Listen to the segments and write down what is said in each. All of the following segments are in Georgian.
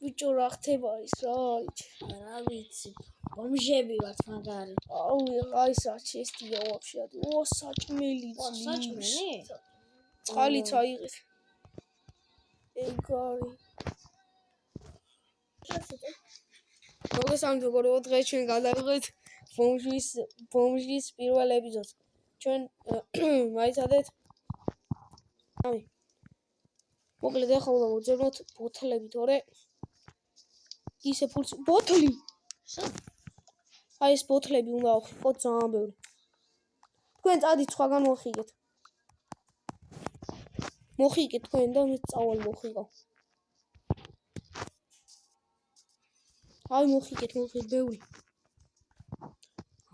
ბიჭო რა ხდება ის რა ვიცი ბომჟები ვართ მაგარი აუ აი საჩესტია ვაფშე ო საჭმელი წყალიც აიღეთ ეგარი მოგესალმებით მეგობრებო დღეს ჩვენ გადავიღეთ ბომჟის პირველ ეპიზოდს ჩვენ მაიცადეთ ამი მოკლედ ახლა უნდა მოძებნოთ ბოთლები თორე ისე ფულს ბოთლი აი ეს ბოთლები უნდა ავხსნათ ძალიან ბევრი თქვენ წადით სხვაგან მოხიგეთ თქვენ და მე წავალ მოხიგავ აი მოხიგეთ ბევრი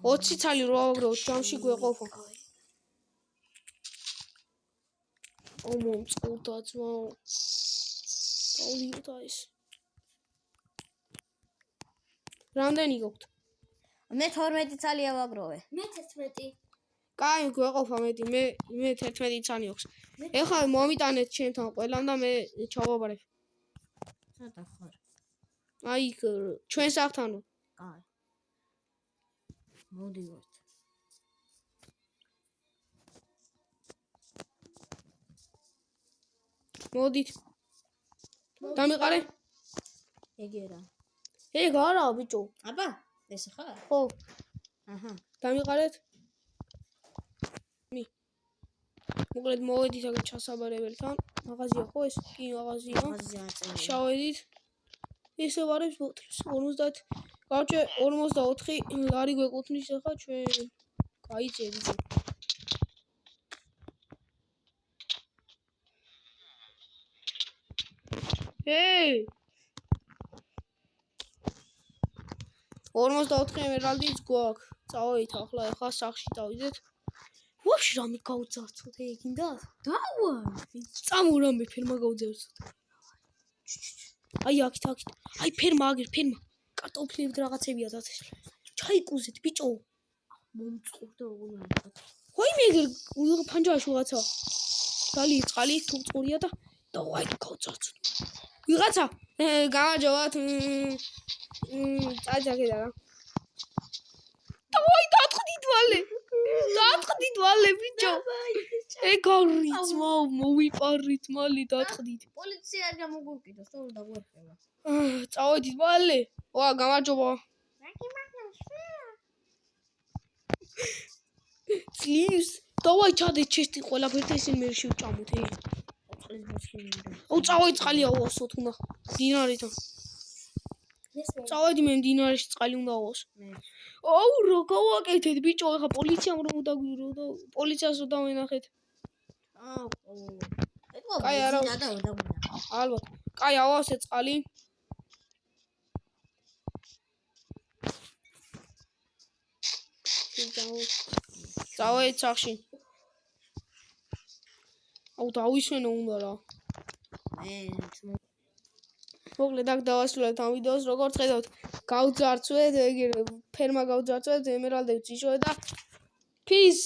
20 ცალი რო ავაგროვოთ ჯამში გვეყოფა მომწყურდა ძმაო დავლიოთ ეს რამდენი გქონთ მე 12 ცალი ავაგროვე მე 11 კაი გვეყოფა მეტი მე 11 ცალი აქვს ეხლა მომიტანეთ ჩემთან ყველამ და მე ჩავაბარებ სადა ხარ აი ჩვენ საფთანო კაი მოდივართ მოდით დამიყარე ეგ არა ბიჭო აბა ეს ხარ ხო აჰა დამიყარეთ მი მოკლედ მოვედით აქ ჩასაბარებელთან მაღაზია ხო ეს კი მაღაზია შავედით ისე ვარებს ბოთლს 50 გავჭე 44 ლარი გვეკუთვნის ახლა ჩვენ გაიწერით ჰეი 44 ემერალდიც გვაქვს წავედით ახლა სახში დავიდეთ ვაფშე რამე გავძარცოთ ეგინდა დავარ წამურამე ფერმა გავძარცოთ აი აქეთ აი ფერმა კარტოფლები რაღაცებია დათეს ჩაიკუზეთ ბიჭო მომწყურდა უღუნა ვაიმე ეგ ფანჯარაში ვიღაცა დალი წყალი თუ წყურია და დავაი გავძარცოთ ვიღაცა გამარჯობათ წაჭაკედა რა დავაი დათხდით ვალე ბიჭო ეგ არის მაო მოვიპარით მალე დათხდით პოლიცია არ გამოგუკიდოს თორე დაგვერხება წავედით ვალე ვა გამარჯობა წლის დავაი ჩადეთ ჩესტი ყველაფერთ ისინი მე შევჭამოთ აუ წავედი წყალი ავასოთ უნდა დინარიდან წავედი მე დინარში წყალი უნდა ავასო აუ რა გავაკეთეთ ბიჭო ახლა პოლიციამ რომ დაგვირო და პოლიციას რომ დავენახეთ კაი არა ალბათ კაი ავასე წყალი წავედი სახში აუ დავისვენო უნდა რა მოკლედ აქ დავასრულებთ ამ ვიდეოს როგორც ხედავთ გავძარცვეთ ეგ ფერმა გავძარცვეთ ემერალდებს იშოვე და peace